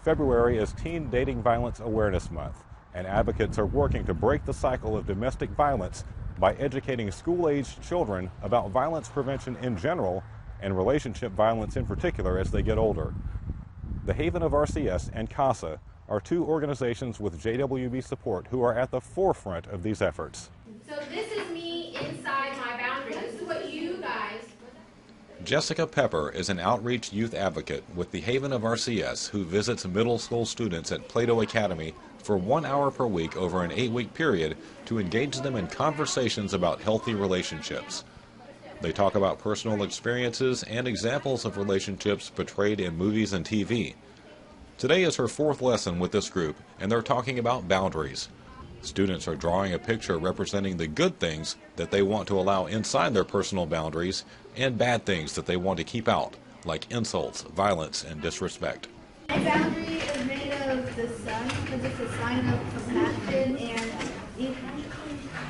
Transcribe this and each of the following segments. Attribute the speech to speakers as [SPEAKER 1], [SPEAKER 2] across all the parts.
[SPEAKER 1] February is Teen Dating Violence Awareness Month, and advocates are working to break the cycle of domestic violence by educating school-aged children about violence prevention in general and relationship violence in particular as they get older. The Haven of RCS and CASA are two organizations with JWB support who are at the forefront of these efforts.
[SPEAKER 2] So this is me inside my boundaries. This is what you guys...
[SPEAKER 1] Jessica Pepper is an outreach youth advocate with the Haven of RCS who visits middle school students at Plato Academy for 1 hour per week over an 8-week period to engage them in conversations about healthy relationships. They talk about personal experiences and examples of relationships portrayed in movies and TV. Today is her 4th lesson with this group, and they're talking about boundaries. Students are drawing a picture representing the good things that they want to allow inside their personal boundaries and bad things that they want to keep out, like insults, violence, and disrespect.
[SPEAKER 3] My boundary is made of the sun because it's a sign of compassion and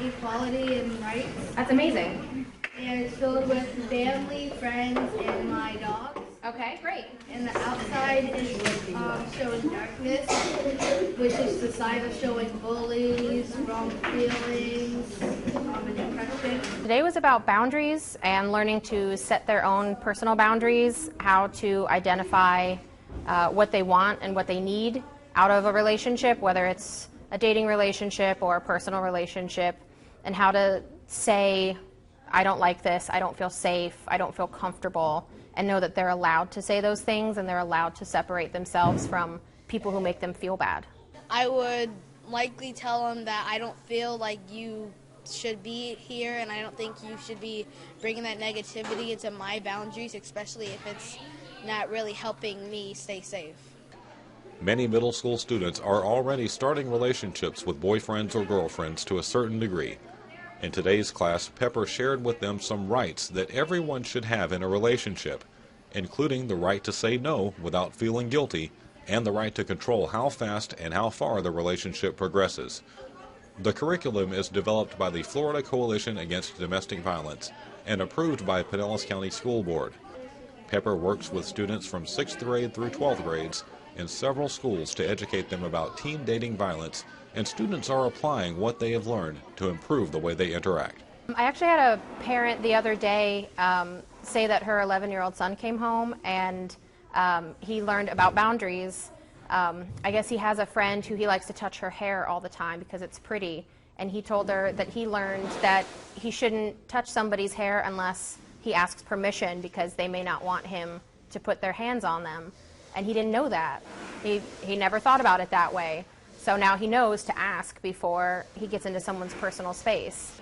[SPEAKER 3] equality and rights.
[SPEAKER 2] That's amazing.
[SPEAKER 3] And it's filled with family, friends, and my dogs.
[SPEAKER 2] Okay, great.
[SPEAKER 3] And the outside is showing darkness, which is the side of showing bullies, wrong feelings, and depression.
[SPEAKER 2] Today was about boundaries and learning to set their own personal boundaries, how to identify what they want and what they need out of a relationship, whether it's a dating relationship or a personal relationship, and how to say, I don't like this, I don't feel safe, I don't feel comfortable, and know that they're allowed to say those things and they're allowed to separate themselves from people who make them feel bad.
[SPEAKER 4] I would likely tell them that I don't feel like you should be here, and I don't think you should be bringing that negativity into my boundaries, especially if it's not really helping me stay safe.
[SPEAKER 1] Many middle school students are already starting relationships with boyfriends or girlfriends to a certain degree. In today's class, Pepper shared with them some rights that everyone should have in a relationship, including the right to say no without feeling guilty and the right to control how fast and how far the relationship progresses. The curriculum is developed by the Florida Coalition Against Domestic Violence and approved by Pinellas County School Board. Pepper works with students from 6th grade through 12th grades in several schools to educate them about teen dating violence, and students are applying what they have learned to improve the way they interact.
[SPEAKER 2] I actually had a parent the other day say that her 11-year-old son came home and he learned about boundaries. I guess he has a friend who he likes to touch her hair all the time because it's pretty, and he told her that he learned that he shouldn't touch somebody's hair unless he asks permission because they may not want him to put their hands on them. And he didn't know that. He never thought about it that way. So now he knows to ask before he gets into someone's personal space.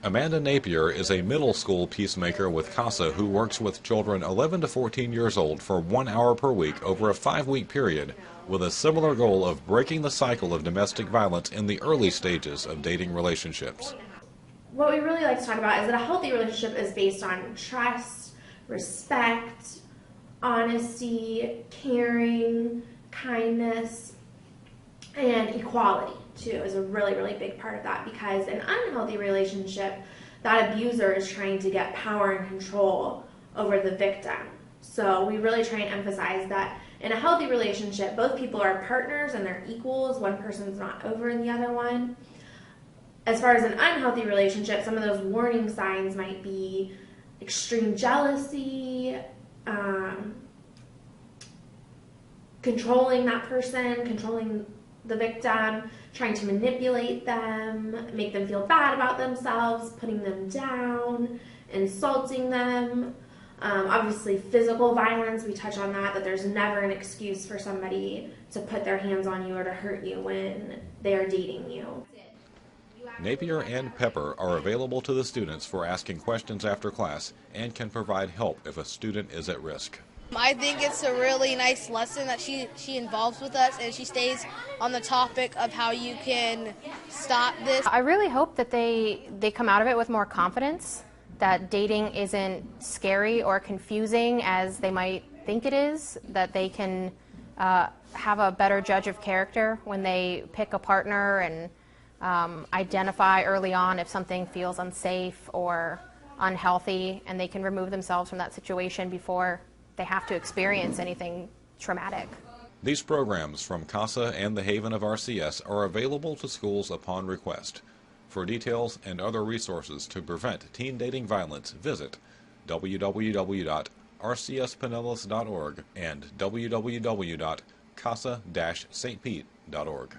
[SPEAKER 1] Amanda Napier is a middle school peacemaker with CASA who works with children 11 to 14 years old for 1 hour per week over a 5-week period with a similar goal of breaking the cycle of domestic violence in the early stages of dating relationships.
[SPEAKER 5] What we really like to talk about is that a healthy relationship is based on trust, respect, honesty, caring, kindness, and equality, too, is a really, really big part of that, because an unhealthy relationship, that abuser is trying to get power and control over the victim. So we really try and emphasize that in a healthy relationship, both people are partners and they're equals. One person's not over the other one. As far as an unhealthy relationship, some of those warning signs might be extreme jealousy, controlling that person, controlling the victim, trying to manipulate them, make them feel bad about themselves, putting them down, insulting them. Obviously, physical violence, we touch on that there's never an excuse for somebody to put their hands on you or to hurt you when they are dating you.
[SPEAKER 1] Napier and Pepper are available to the students for asking questions after class and can provide help if a student is at risk.
[SPEAKER 4] I think it's a really nice lesson that she involves with us, and she stays on the topic of how you can stop this.
[SPEAKER 2] I really hope that they come out of it with more confidence, that dating isn't scary or confusing as they might think it is, that they can have a better judge of character when they pick a partner and identify early on if something feels unsafe or unhealthy, and they can remove themselves from that situation before they have to experience anything traumatic.
[SPEAKER 1] These programs from CASA and the Haven of RCS are available to schools upon request. For details and other resources to prevent teen dating violence, visit www.rcspinellas.org and www.casa-stpete.org.